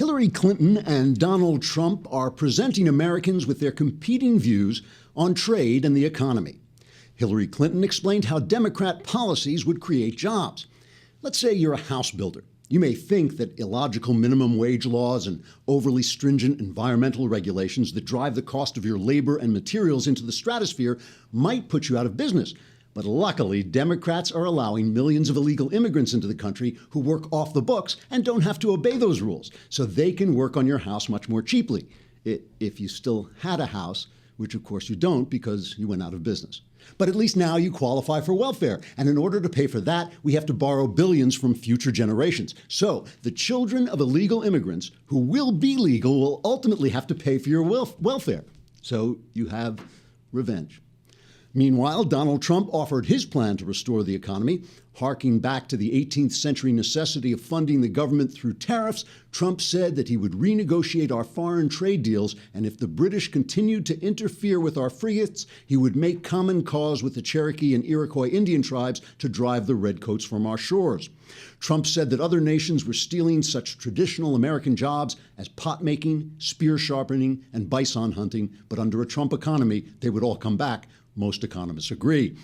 Hillary Clinton and Donald Trump are presenting Americans with their competing views on trade and the economy. Hillary Clinton explained how Democrat policies would create jobs. Let's say you're a house builder. You may think that illogical minimum wage laws and overly stringent environmental regulations that drive the cost of your labor and materials into the stratosphere might put you out of business. But luckily, Democrats are allowing millions of illegal immigrants into the country who work off the books and don't have to obey those rules, so they can work on your house much more cheaply. If you still had a house, which of course you don't because you went out of business. But at least now you qualify for welfare. And in order to pay for that, we have to borrow billions from future generations. So the children of illegal immigrants who will be legal will ultimately have to pay for your welfare. So you have revenge. Meanwhile, Donald Trump offered his plan to restore the economy. Harking back to the 18th century necessity of funding the government through tariffs, Trump said that he would renegotiate our foreign trade deals, and if the British continued to interfere with our frigates, he would make common cause with the Cherokee and Iroquois Indian tribes to drive the redcoats from our shores. Trump said that other nations were stealing such traditional American jobs as pot making, spear sharpening, and bison hunting, but under a Trump economy, they would all come back. Most economists agree.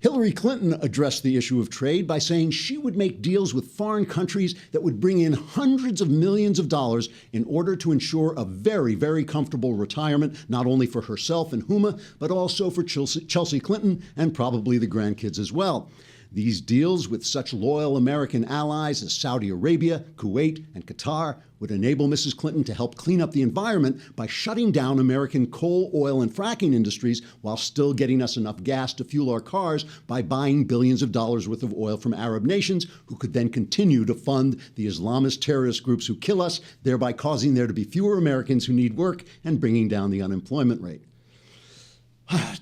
Hillary Clinton addressed the issue of trade by saying she would make deals with foreign countries that would bring in hundreds of millions of dollars in order to ensure a very, very comfortable retirement, not only for herself and Huma, but also for Chelsea Clinton and probably the grandkids as well. These deals with such loyal American allies as Saudi Arabia, Kuwait, and Qatar would enable Mrs. Clinton to help clean up the environment by shutting down American coal, oil, and fracking industries while still getting us enough gas to fuel our cars by buying billions of dollars worth of oil from Arab nations who could then continue to fund the Islamist terrorist groups who kill us, thereby causing there to be fewer Americans who need work and bringing down the unemployment rate.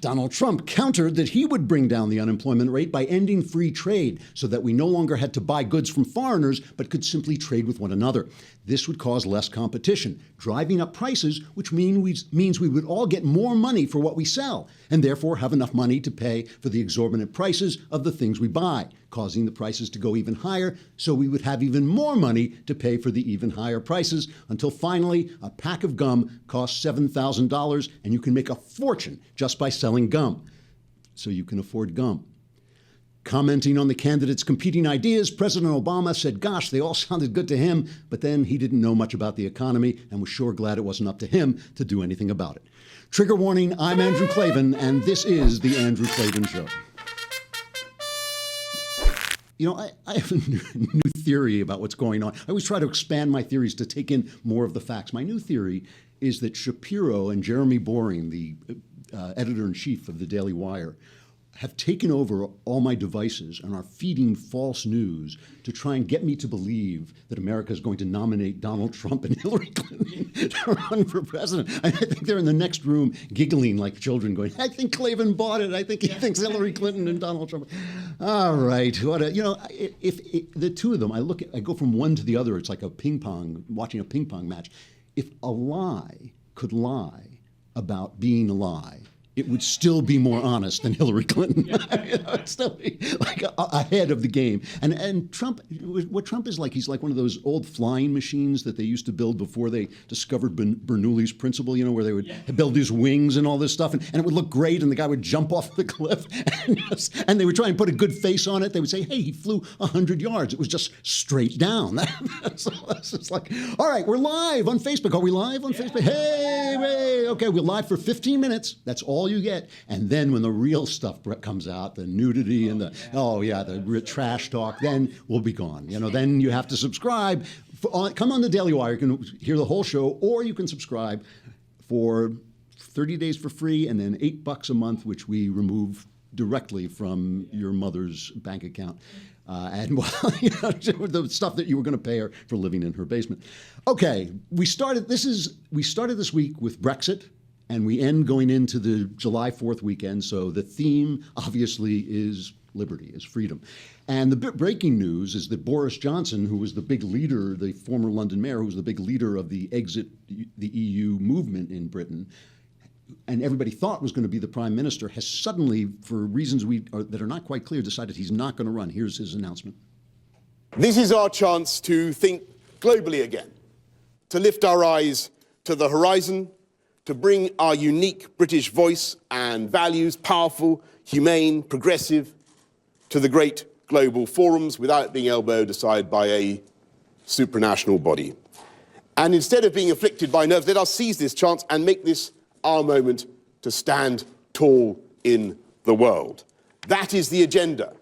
Donald Trump countered that he would bring down the unemployment rate by ending free trade so that we no longer had to buy goods from foreigners but could simply trade with one another. This would cause less competition, driving up prices, which means we would all get more money for what we sell and therefore have enough money to pay for the exorbitant prices of the things we buy, causing the prices to go even higher, so we would have even more money to pay for the even higher prices until finally a pack of gum costs $7,000 and you can make a fortune just by selling gum. So you can afford gum. Commenting on the candidates' competing ideas, President Obama said, gosh, they all sounded good to him, but then he didn't know much about the economy and was sure glad it wasn't up to him to do anything about it. Trigger warning, I'm Andrew Klavan, and this is The Andrew Klavan Show. You know, I have a new theory about what's going on. I always try to expand my theories to take in more of the facts. My new theory is that Shapiro and Jeremy Boring, the editor-in-chief of the Daily Wire, have taken over all my devices and are feeding false news to try and get me to believe that America is going to nominate Donald Trump and Hillary Clinton to run for president. I think they're in the next room giggling like children going, I think Klavan bought it. I think he thinks Hillary Clinton and Donald Trump. All right. If the two of them, I go from one to the other. It's like watching a ping pong match. If a lie could lie about being a lie, it would still be more honest than Hillary Clinton. It'd still be like ahead of the game. And Trump, what Trump is like, he's like one of those old flying machines that they used to build before they discovered Bernoulli's principle, where they would build these wings and all this stuff, and it would look great, and the guy would jump off the cliff, and they would try and put a good face on it. They would say, hey, he flew 100 yards. It was just straight down. That's just like, all right, we're live on Facebook. Are we live on Facebook? Hey, okay, we're live for 15 minutes. That's all you get. And then when the real stuff comes out, the nudity and the trash talk, then we'll be gone. Then you have to subscribe. Come on the Daily Wire. You can hear the whole show, or you can subscribe for 30 days for free and then $8 a month, which we remove directly from your mother's bank account. The stuff that you were going to pay her for living in her basement. Okay, we started this week with Brexit. And we end going into the July 4th weekend. So the theme, obviously, is liberty, is freedom. And the breaking news is that Boris Johnson, who was the big leader, the former London mayor, who was the big leader of the exit the EU movement in Britain, and everybody thought was going to be the prime minister, has suddenly, for reasons that are not quite clear, decided he's not going to run. Here's his announcement. This is our chance to think globally again. to lift our eyes to the horizon, to bring our unique British voice and values, powerful, humane, progressive, to the great global forums without being elbowed aside by a supranational body. And instead of being afflicted by nerves, let us seize this chance and make this our moment to stand tall in the world. That is the agenda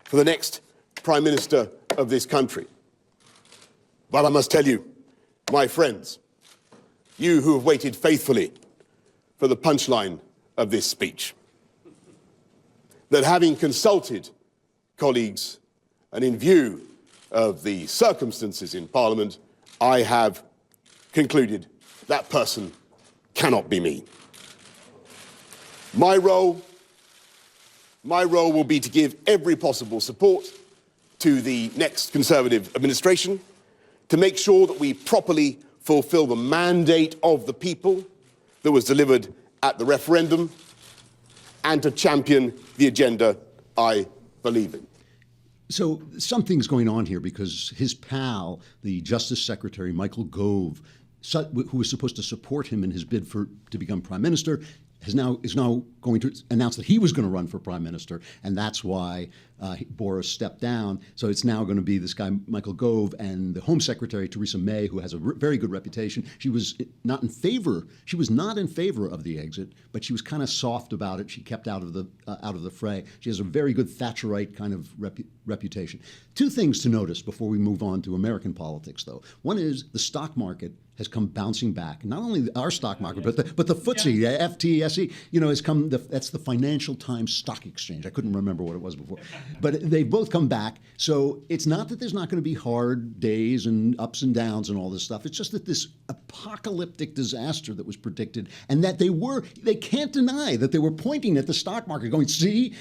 for the next Prime Minister of this country. But I must tell you, my friends, you who have waited faithfully for the punchline of this speech, that having consulted colleagues and in view of the circumstances in Parliament, I have concluded that person cannot be me. My role will be to give every possible support to the next Conservative administration to make sure that we properly fulfil the mandate of the people that was delivered at the referendum and to champion the agenda I believe in. So something's going on here because his pal, the Justice Secretary Michael Gove, who was supposed to support him in his bid to become Prime Minister, is now going to announce that he was going to run for Prime Minister, and that's why Boris stepped down. So it's now going to be this guy, Michael Gove, and the Home Secretary, Theresa May, who has a very good reputation. She was not in favor. She was not in favor of the exit, but she was kind of soft about it. She kept out of the fray. She has a very good Thatcherite kind of reputation. Two things to notice before we move on to American politics, though. One is the stock market has come bouncing back. Not only our stock market, but the FTSE, the FTSE, has come. That's the Financial Times Stock Exchange. I couldn't remember what it was before, but they've both come back. So it's not that there's not going to be hard days and ups and downs and all this stuff. It's just that this apocalyptic disaster that was predicted, and that they can't deny that they were pointing at the stock market, going, see.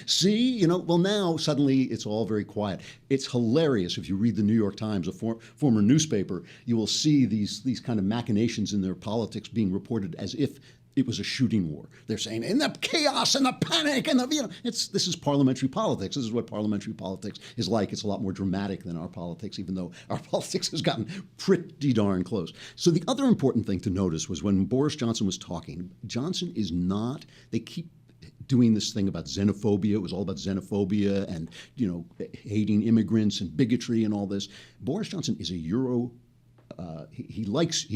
Well, now suddenly it's all very quiet. It's hilarious if you read the New York Times, a former newspaper. You will see these kind of machinations in their politics being reported as if it was a shooting war. They're saying, in the chaos and the panic and this is parliamentary politics. This is what parliamentary politics is like. It's a lot more dramatic than our politics, even though our politics has gotten pretty darn close. So the other important thing to notice was when Boris Johnson was talking, Johnson is not, they keep doing this thing about xenophobia. It was all about xenophobia and, hating immigrants and bigotry and all this. Boris Johnson is he's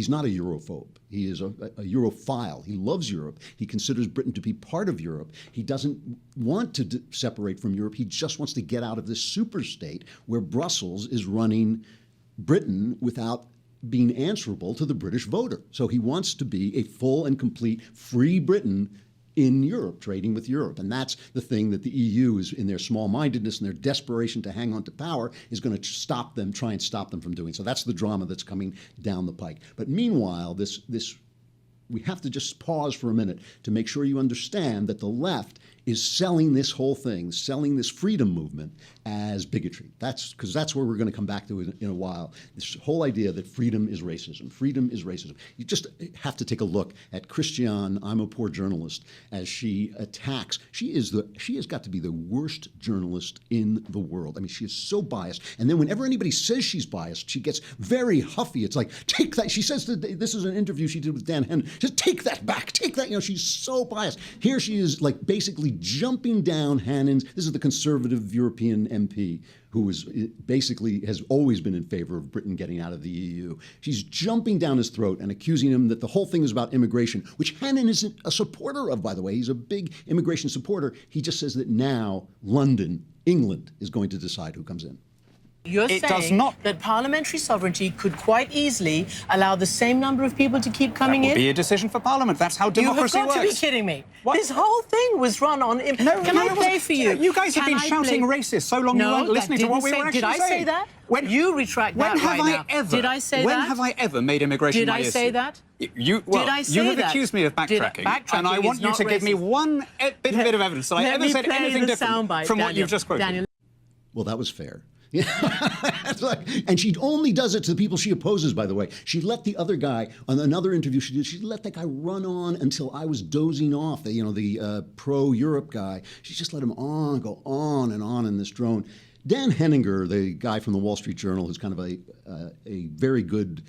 not a Europhobe. He is a Europhile. He loves Europe. He considers Britain to be part of Europe. He doesn't want to separate from Europe. He just wants to get out of this superstate where Brussels is running Britain without being answerable to the British voter. So he wants to be a full and complete free Britain in Europe, trading with Europe. And that's the thing that the EU is, in their small-mindedness and their desperation to hang on to power, is going to try and stop them from doing. So that's the drama that's coming down the pike. But meanwhile, we have to just pause for a minute to make sure you understand that the left is selling this whole thing, selling this freedom movement as bigotry. That's where we're going to come back to in a while. This whole idea that freedom is racism. Freedom is racism. You just have to take a look at Christiane, I'm a poor journalist, as she attacks. She has got to be the worst journalist in the world. I mean, she is so biased. And then whenever anybody says she's biased, she gets very huffy. It's like, take that. She says this is an interview she did with Dan Hennon. She says, take that back. Take that. She's so biased. Here she is, like, basically jumping down Hannon's. This is the conservative European MP who has always been in favor of Britain getting out of the EU. She's jumping down his throat and accusing him that the whole thing is about immigration, which Hannon isn't a supporter of, by the way. He's a big immigration supporter. He just says that now London, England, is going to decide who comes in. You're saying that parliamentary sovereignty could quite easily allow the same number of people to keep coming in? That would be a decision for Parliament. That's how democracy works. You have got to be kidding me. What? This whole thing was run on... Can I play for you? You guys have been shouting racist so long you weren't listening to what we were actually saying. Did I say that? You retract that right now. Did I say that? When have I ever made immigration my issue? Did I say that? You have accused me of backtracking, and I want you to give me one bit of evidence that I ever said anything different from what you've just quoted. Well, that was fair. And she only does it to the people she opposes, by the way. She let the other guy, on another interview she did, she let that guy run on until I was dozing off, the pro-Europe guy. She just let him go on and on in this drone. Dan Henninger, the guy from the Wall Street Journal, who's kind of a very good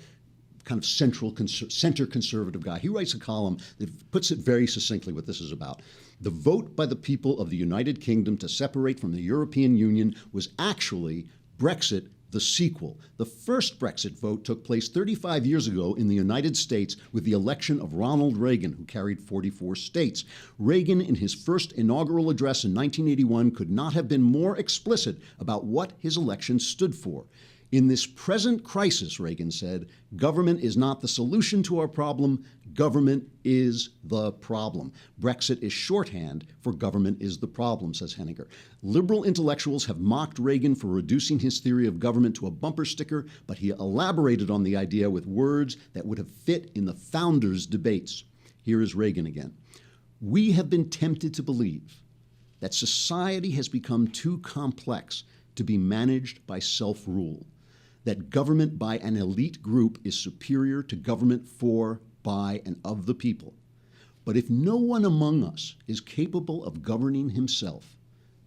kind of center conservative guy. He writes a column that puts it very succinctly what this is about. The vote by the people of the United Kingdom to separate from the European Union was actually Brexit, the sequel. The first Brexit vote took place 35 years ago in the United States with the election of Ronald Reagan, who carried 44 states. Reagan, in his first inaugural address in 1981, could not have been more explicit about what his election stood for. In this present crisis, Reagan said, government is not the solution to our problem, government is the problem. Brexit is shorthand for government is the problem, says Henninger. Liberal intellectuals have mocked Reagan for reducing his theory of government to a bumper sticker, but he elaborated on the idea with words that would have fit in the founders' debates. Here is Reagan again. We have been tempted to believe that society has become too complex to be managed by self-rule, that government by an elite group is superior to government for, by, and of the people. But if no one among us is capable of governing himself,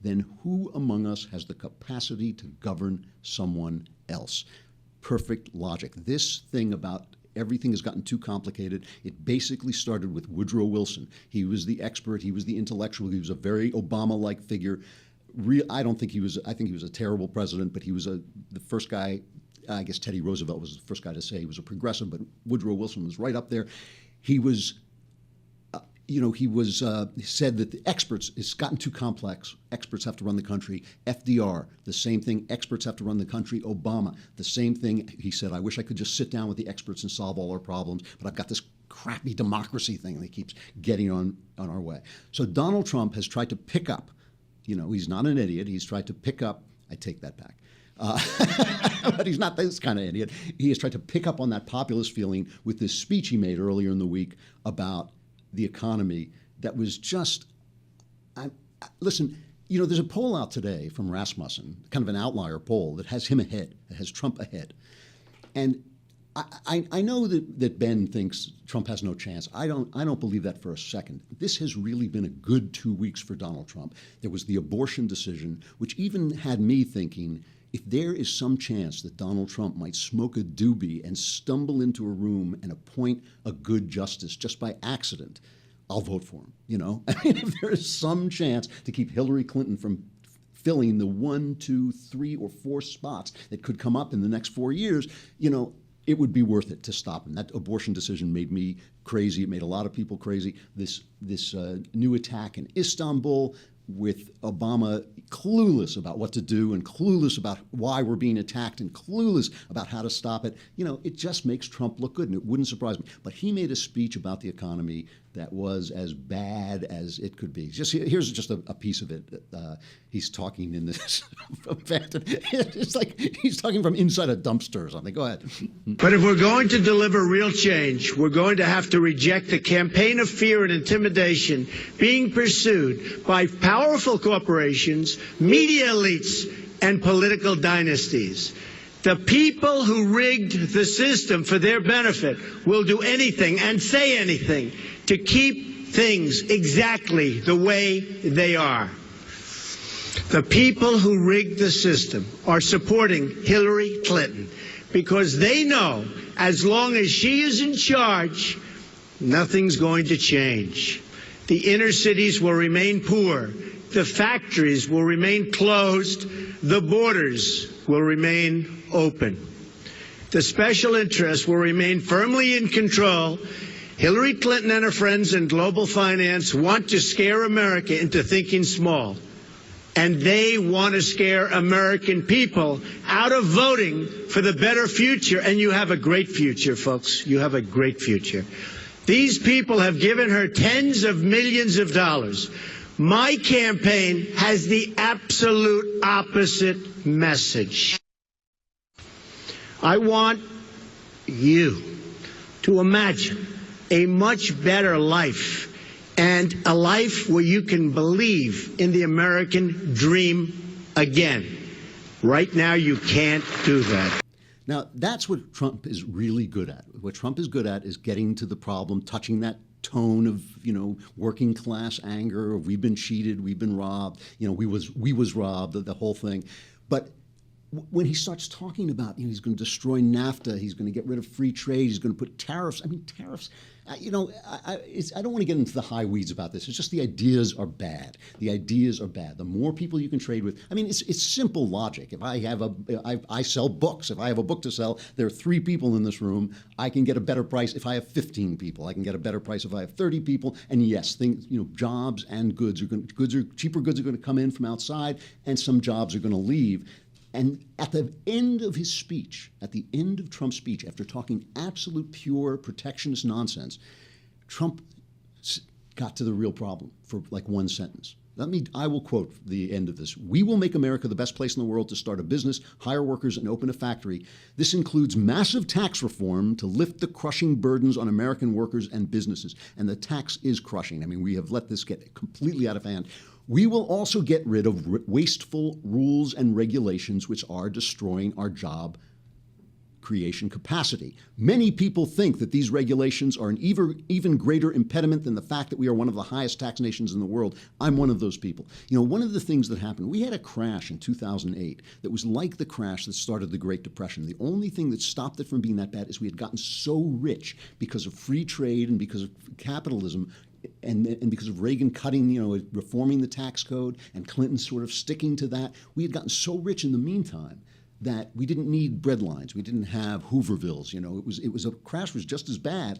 then who among us has the capacity to govern someone else? Perfect logic. This thing about everything has gotten too complicated. It basically started with Woodrow Wilson. He was the expert, he was the intellectual, he was a very Obama-like figure. I think he was a terrible president, but he was the first guy. I guess Teddy Roosevelt was the first guy to say he was a progressive, but Woodrow Wilson was right up there. He was, said that the experts, it's gotten too complex. Experts have to run the country. FDR, the same thing. Experts have to run the country. Obama, the same thing. He said, I wish I could just sit down with the experts and solve all our problems, but I've got this crappy democracy thing that keeps getting on our way. So Donald Trump has tried to pick up, he's not an idiot. He's tried to pick up, I take that back. But he's not this kind of idiot. He has tried to pick up on that populist feeling with this speech he made earlier in the week about the economy that was just, listen, there's a poll out today from Rasmussen, kind of an outlier poll that has him ahead, that has Trump ahead. And I know that Ben thinks Trump has no chance. I don't believe that for a second. This has really been a good 2 weeks for Donald Trump. There was the abortion decision, which even had me thinking, if there is some chance that Donald Trump might smoke a doobie and stumble into a room and appoint a good justice just by accident, I'll vote for him. I mean, if there is some chance to keep Hillary Clinton from filling the 1, 2, 3, or 4 spots that could come up in the next 4 years, it would be worth it to stop him. That abortion decision made me crazy. It made a lot of people crazy. This new attack in Istanbul, with Obama clueless about what to do and clueless about why we're being attacked and clueless about how to stop it, it just makes Trump look good, and it wouldn't surprise me. But he made a speech about the economy that was as bad as it could be. Here's just a piece of it. He's talking in this. It's like he's talking from inside a dumpster or something. Go ahead. But if we're going to deliver real change, we're going to have to reject the campaign of fear and intimidation being pursued by powerful corporations, media elites, and political dynasties. The people who rigged the system for their benefit will do anything and say anything to keep things exactly the way they are. The people who rigged the system are supporting Hillary Clinton because they know as long as she is in charge, nothing's going to change. The inner cities will remain poor. The factories will remain closed. The borders will remain open. The special interests will remain firmly in control. Hillary Clinton and her friends in global finance want to scare America into thinking small. And they want to scare American people out of voting for the better future. And you have a great future, folks. You have a great future. These people have given her tens of millions of dollars. My campaign has the absolute opposite message. I want you to imagine a much better life and a life where you can believe in the American dream again. Right now, you can't do that. Now, that's what Trump is really good at. What Trump is good at is getting to the problem, touching that tone of, working class anger. We've been cheated. We've been robbed. We was robbed, the whole thing. But when he starts talking about, he's going to destroy NAFTA, he's going to get rid of free trade, he's going to put tariffs. I mean, tariffs. I don't want to get into the high weeds about this. It's just the ideas are bad. The ideas are bad. The more people you can trade with, I mean, it's simple logic. If I sell books. If I have a book to sell, there are 3 people in this room. I can get a better price if I have 15 people. I can get a better price if I have 30 people. And yes, jobs and cheaper goods are going to come in from outside, and some jobs are going to leave. And at the end of his speech, at the end of Trump's speech, after talking absolute pure protectionist nonsense, Trump got to the real problem for like one sentence. I will quote the end of this. "We will make America the best place in the world to start a business, hire workers, and open a factory. This includes massive tax reform to lift the crushing burdens on American workers and businesses." And the tax is crushing. I mean, we have let this get completely out of hand. "We will also get rid of wasteful rules and regulations which are destroying our job creation capacity. Many people think that these regulations are an even greater impediment than the fact that we are one of the highest tax nations in the world." I'm one of those people. One of the things that happened, we had a crash in 2008 that was like the crash that started the Great Depression. The only thing that stopped it from being that bad is we had gotten so rich because of free trade and because of capitalism, and because of Reagan cutting, reforming the tax code, and Clinton sort of sticking to that. We had gotten so rich in the meantime that we didn't need breadlines. We didn't have Hoovervilles. It was a crash was just as bad.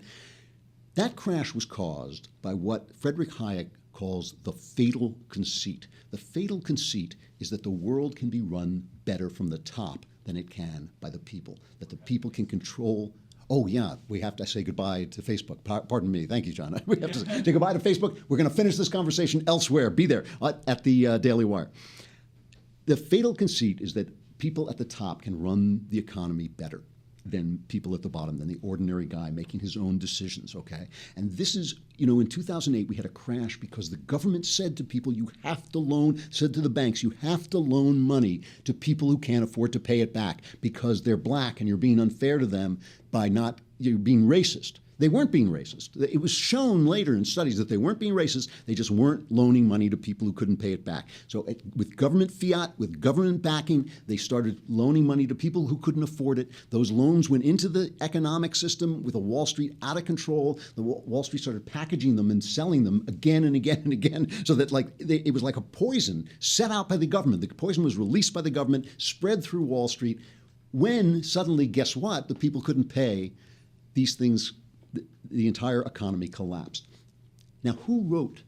That crash was caused by what Friedrich Hayek calls the fatal conceit. The fatal conceit is that the world can be run better from the top than it can by the people, that the people can control. Oh, yeah, we have to say goodbye to Facebook. Pardon me. Thank you, John. We have to say goodbye to Facebook. We're going to finish this conversation elsewhere. Be there at the Daily Wire. The fatal conceit is that people at the top can run the economy better than people at the bottom, than the ordinary guy making his own decisions, okay? And this is, in 2008, we had a crash because the government said to people, said to the banks, you have to loan money to people who can't afford to pay it back because they're black and you're being unfair to them by you're being racist. They weren't being racist. It was shown later in studies that they weren't being racist. They just weren't loaning money to people who couldn't pay it back. So with government fiat, with government backing, they started loaning money to people who couldn't afford it. Those loans went into the economic system with a Wall Street out of control. The Wall Street started packaging them and selling them again and again and again, so that it was like a poison set out by the government. The poison was released by the government, spread through Wall Street. When suddenly, guess what? The people couldn't pay. These things, the entire economy collapsed. Now, who wrote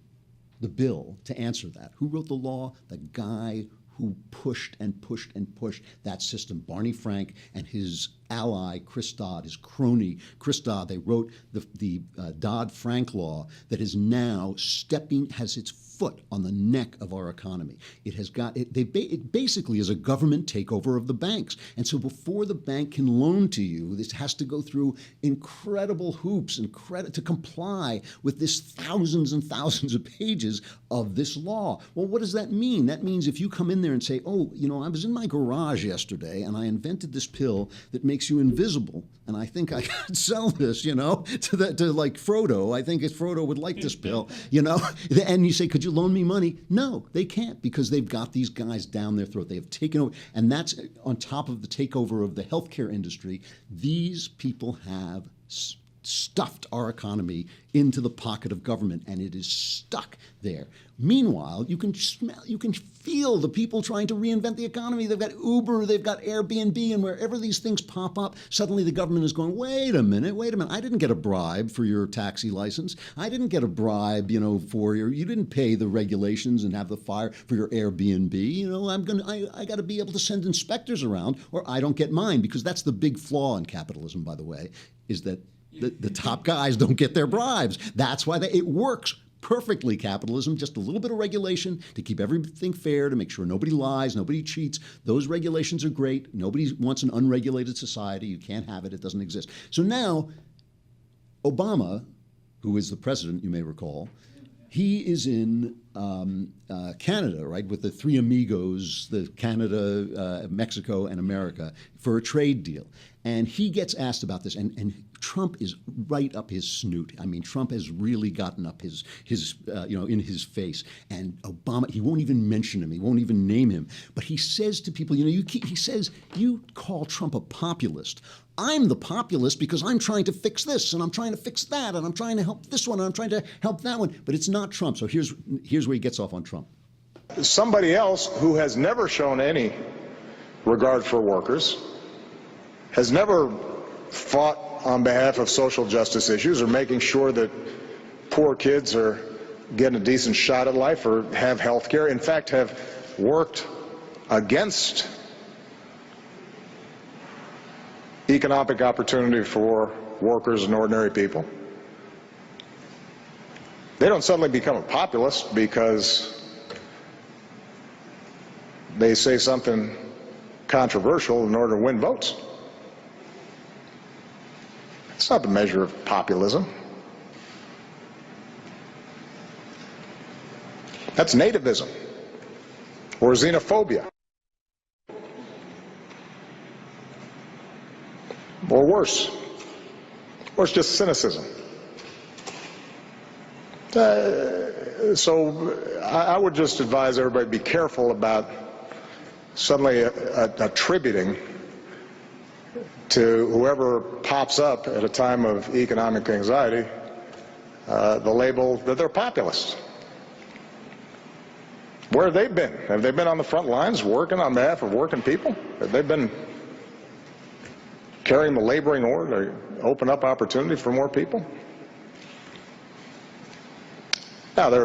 the bill to answer that? Who wrote the law? The guy who pushed and pushed and pushed that system, Barney Frank and his ally, Chris Dodd, his crony, Chris Dodd. They wrote the Dodd-Frank law that is now has its foot on the neck of our economy. It basically is a government takeover of the banks. And so before the bank can loan to you, this has to go through incredible hoops to comply with this thousands and thousands of pages of this law. Well, what does that mean? That means if you come in there and say, I was in my garage yesterday and I invented this pill that makes you invisible, and I think I could sell this, to like Frodo. I think Frodo would like this pill, and you say, could you loan me money? No, they can't, because they've got these guys down their throat. They have taken over, and that's on top of the takeover of the healthcare industry. These people have stuffed our economy into the pocket of government, and it is stuck there. Meanwhile, you can feel the people trying to reinvent the economy. They've got Uber, they've got Airbnb, and wherever these things pop up, suddenly the government is going, wait a minute, I didn't get a bribe for your taxi license. I didn't get a bribe, you didn't pay the regulations and have the fire for your Airbnb. I got to be able to send inspectors around, or I don't get mine, because that's the big flaw in capitalism, by the way, is that the top guys don't get their bribes. That's why it works perfectly, capitalism. Just a little bit of regulation to keep everything fair, to make sure nobody lies, nobody cheats. Those regulations are great. Nobody wants an unregulated society. You can't have it. It doesn't exist. So now, Obama, who is the president, you may recall, he is in Canada, right, with the three amigos, the Canada, Mexico, and America, for a trade deal. And he gets asked about this, and Trump is right up his snoot. I mean, Trump has really gotten up his in his face. And Obama, he won't even mention him. He won't even name him. But he says to people, he says, you call Trump a populist. I'm the populist because I'm trying to fix this, and I'm trying to fix that, and I'm trying to help this one, and I'm trying to help that one. But it's not Trump. So here's where he gets off on Trump. Somebody else who has never shown any regard for workers, has never fought on behalf of social justice issues or making sure that poor kids are getting a decent shot at life or have health care, in fact, have worked against economic opportunity for workers and ordinary people. They don't suddenly become a populist because they say something controversial in order to win votes. It's not the measure of populism. That's nativism or xenophobia. Or worse. Or it's just cynicism. So I would just advise everybody to be careful about suddenly attributing to whoever pops up at a time of economic anxiety the label that they're populists. Where have they been? Have they been on the front lines working on behalf of working people? Have they been carrying the laboring order to open up opportunity for more people? Now, there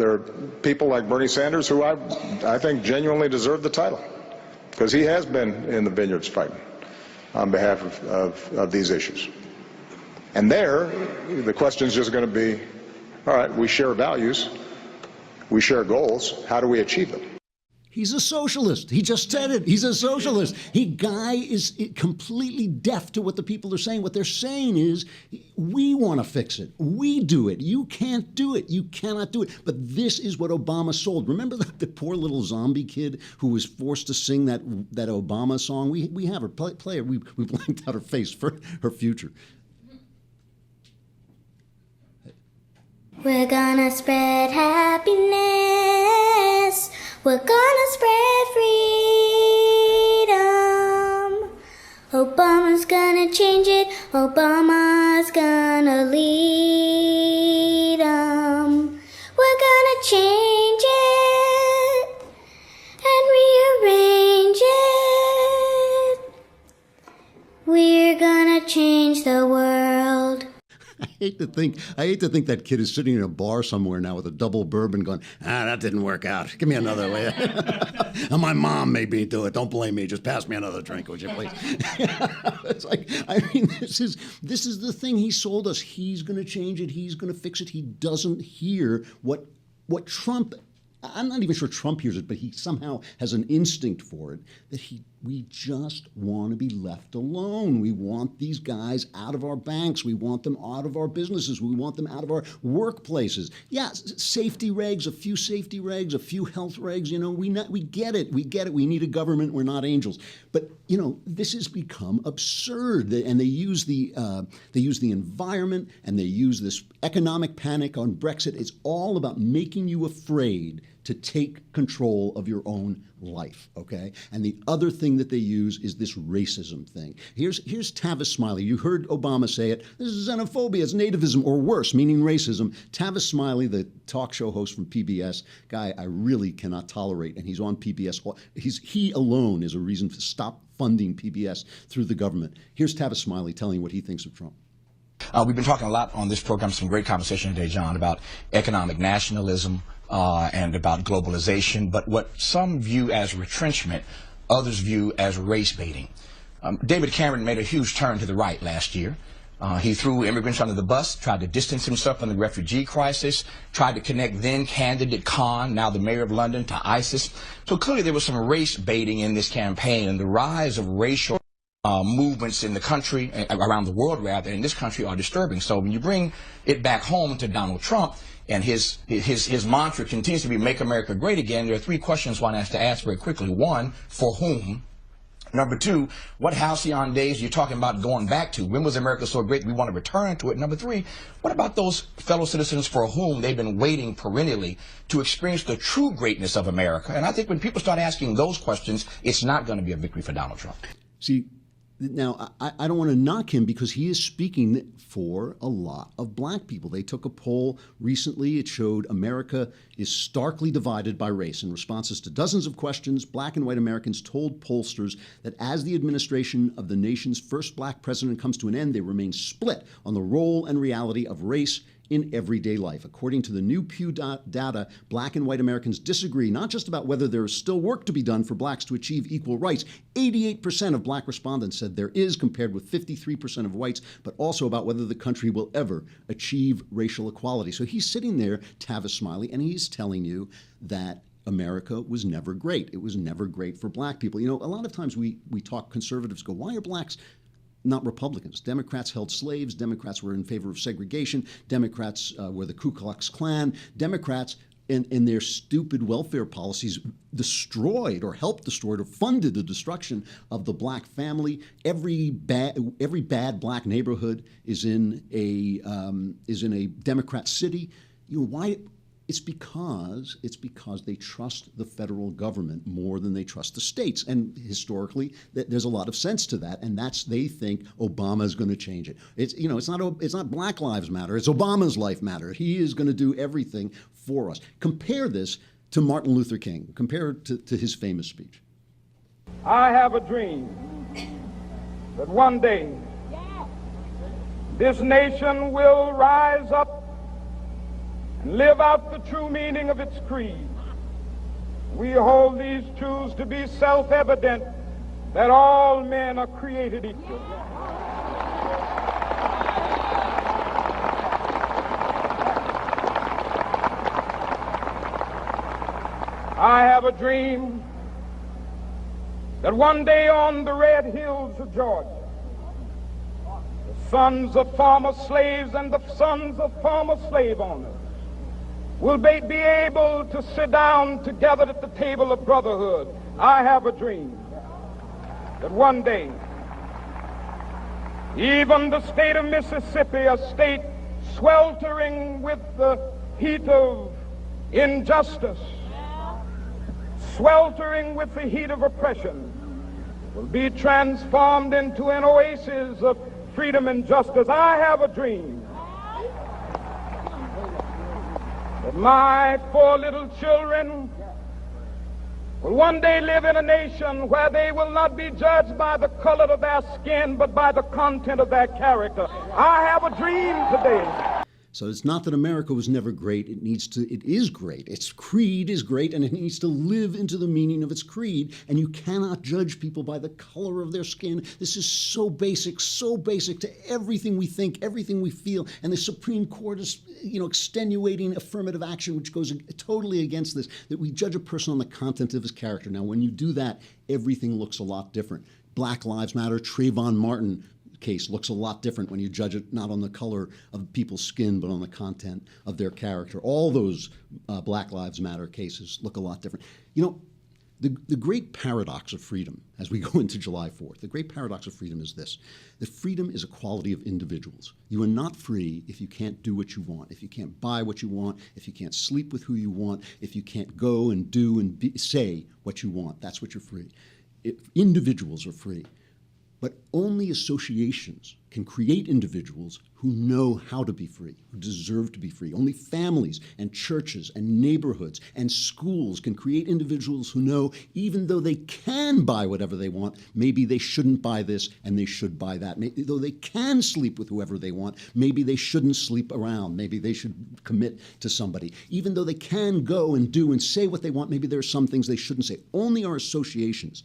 are people like Bernie Sanders who I think genuinely deserve the title, because he has been in the vineyards fighting on behalf of these issues. And there, the question is just going to be, all right, we share values, we share goals, how do we achieve them? He's a socialist. He just said it. He's a socialist. Guy is completely deaf to what the people are saying. What they're saying is, we want to fix it. We do it. You can't do it. You cannot do it. But this is what Obama sold. Remember the poor little zombie kid who was forced to sing that Obama song? We have her. Play her. We blanked out her face for her future. We're gonna spread happiness. We're gonna spread freedom. Obama's gonna change it. Obama's gonna lead 'em. We're gonna change it and rearrange it. We're gonna change the world. I hate to think that kid is sitting in a bar somewhere now with a double bourbon going, that didn't work out. Give me another way. And my mom made me do it. Don't blame me. Just pass me another drink, would you please? It's like, I mean, this is the thing he sold us. He's going to change it. He's going to fix it. He doesn't hear what Trump, I'm not even sure Trump hears it, but he somehow has an instinct for it, that we just want to be left alone. We want these guys out of our banks. We want them out of our businesses. We want them out of our workplaces. Yeah, safety regs, a few safety regs, a few health regs, we get it. We get it. We need a government. We're not angels. But, this has become absurd. And they use the environment, and they use this economic panic on Brexit. It's all about making you afraid to take control of your own life, okay? And the other thing that they use is this racism thing. Here's Tavis Smiley. You heard Obama say it. This is xenophobia, it's nativism, or worse, meaning racism. Tavis Smiley, the talk show host from PBS, guy I really cannot tolerate, and he's on PBS. He alone is a reason to stop funding PBS through the government. Here's Tavis Smiley telling what he thinks of Trump. We've been talking a lot on this program, some great conversation today, John, about economic nationalism, and about globalization, but what some view as retrenchment, others view as race baiting. David Cameron made a huge turn to the right last year. He threw immigrants under the bus, tried to distance himself from the refugee crisis, tried to connect then-candidate Khan, now the mayor of London, to ISIS. So clearly there was some race baiting in this campaign, and the rise of racial movements in the country, around the world rather, in this country are disturbing. So when you bring it back home to Donald Trump, and his mantra continues to be "Make America Great Again," there are three questions one has to ask very quickly. One, for whom? Number two, what halcyon days are you talking about going back to? When was America so great we want to return to it? Number three, what about those fellow citizens for whom they've been waiting perennially to experience the true greatness of America? And I think when people start asking those questions, it's not going to be a victory for Donald Trump. See, now, I don't want to knock him because he is speaking for a lot of black people. They took a poll recently. It showed America is starkly divided by race. In responses to dozens of questions, black and white Americans told pollsters that as the administration of the nation's first black president comes to an end, they remain split on the role and reality of race in everyday life. According to the new Pew data, black and white Americans disagree not just about whether there is still work to be done for blacks to achieve equal rights. 88% of black respondents said there is, compared with 53% of whites, but also about whether the country will ever achieve racial equality. So he's sitting there, Tavis Smiley, and he's telling you that America was never great. It was never great for black people. You know, a lot of times we talk, conservatives go, why are blacks not Republicans? Democrats held slaves. Democrats were in favor of segregation. Democrats were the Ku Klux Klan. Democrats, in their stupid welfare policies, destroyed or helped destroy or funded the destruction of the black family. Every bad black neighborhood is in a Democrat city. You know why? It's because they trust the federal government more than they trust the states. And historically, there's a lot of sense to that. And they think Obama is going to change it. It's not Black Lives Matter. It's Obama's life matter. He is going to do everything for us. Compare this to Martin Luther King. Compare it to his famous speech. I have a dream that one day this nation will rise up and live out the true meaning of its creed. We hold these truths to be self-evident, that all men are created equal. I have a dream that one day on the red hills of Georgia, the sons of former slaves and the sons of former slave owners will be able to sit down together at the table of brotherhood. I have a dream that one day, even the state of Mississippi, a state sweltering with the heat of injustice, sweltering with the heat of oppression, will be transformed into an oasis of freedom and justice. I have a dream that my 4 little children will one day live in a nation where they will not be judged by the color of their skin, but by the content of their character. I have a dream today. So it's not that America was never great. It is great. Its creed is great, and it needs to live into the meaning of its creed. And you cannot judge people by the color of their skin. This is so basic to everything we think, everything we feel. And the Supreme Court is, extenuating affirmative action, which goes totally against this, that we judge a person on the content of his character. Now, when you do that, everything looks a lot different. Black Lives Matter, Trayvon Martin case looks a lot different when you judge it not on the color of people's skin, but on the content of their character. All those Black Lives Matter cases look a lot different. The great paradox of freedom, as we go into July 4th, the great paradox of freedom is this: that freedom is a quality of individuals. You are not free if you can't do what you want, if you can't buy what you want, if you can't sleep with who you want, if you can't go and do and say what you want. That's what you're free. Individuals are free. But only associations can create individuals who know how to be free, who deserve to be free. Only families and churches and neighborhoods and schools can create individuals who know, even though they can buy whatever they want, maybe they shouldn't buy this and they should buy that. Maybe, though they can sleep with whoever they want, maybe they shouldn't sleep around. Maybe they should commit to somebody. Even though they can go and do and say what they want, maybe there are some things they shouldn't say. Only our associations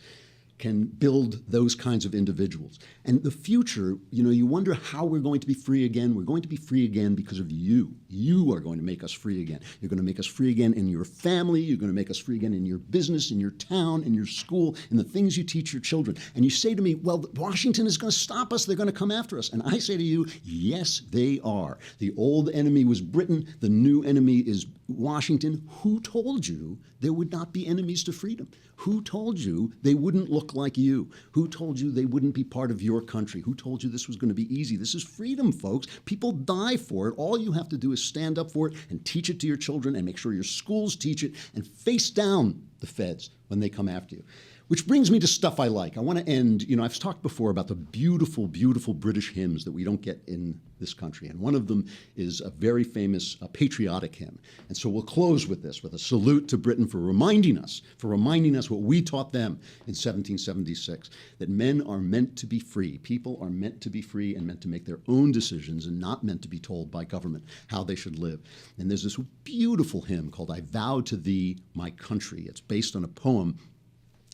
can build those kinds of individuals. And the future, you wonder how we're going to be free again. We're going to be free again because of you. You are going to make us free again. You're going to make us free again in your family. You're going to make us free again in your business, in your town, in your school, in the things you teach your children. And you say to me, well, Washington is going to stop us. They're going to come after us. And I say to you, yes, they are. The old enemy was Britain. The new enemy is Washington. Who told you there would not be enemies to freedom? Who told you they wouldn't look like you? Who told you they wouldn't be part of your country? Who told you this was going to be easy? This is freedom, folks. People die for it. All you have to do is stand up for it and teach it to your children and make sure your schools teach it and face down the feds when they come after you. Which brings me to stuff I like. I want to end, I've talked before about the beautiful, beautiful British hymns that we don't get in this country. And one of them is a very famous patriotic hymn. And so we'll close with this, with a salute to Britain for reminding us what we taught them in 1776, that men are meant to be free. People are meant to be free and meant to make their own decisions and not meant to be told by government how they should live. And there's this beautiful hymn called I Vow to Thee, My Country. It's based on a poem.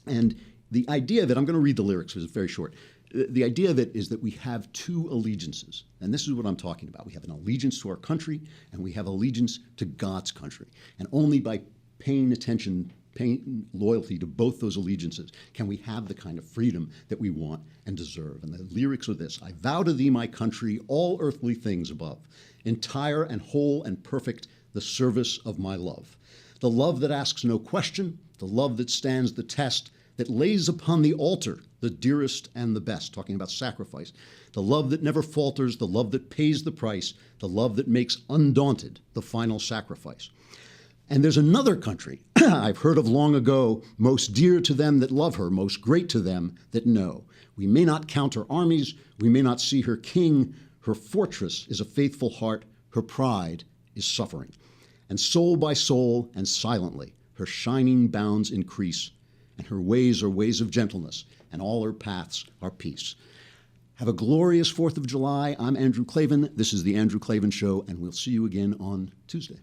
And the idea of it, I'm going to read the lyrics because it's very short. The idea of it is that we have two allegiances. And this is what I'm talking about. We have an allegiance to our country and we have allegiance to God's country. And only by paying attention, paying loyalty to both those allegiances can we have the kind of freedom that we want and deserve. And the lyrics are this: I vow to thee, my country, all earthly things above, entire and whole and perfect, the service of my love. The love that asks no question, the love that stands the test, that lays upon the altar the dearest and the best, talking about sacrifice, the love that never falters, the love that pays the price, the love that makes undaunted the final sacrifice. And there's another country I've heard of long ago, most dear to them that love her, most great to them that know. We may not count her armies, we may not see her king, her fortress is a faithful heart, her pride is suffering. And soul by soul and silently, her shining bounds increase, and her ways are ways of gentleness, and all her paths are peace. Have a glorious 4th of July. I'm Andrew Klavan. This is The Andrew Klavan Show, and we'll see you again on Tuesday.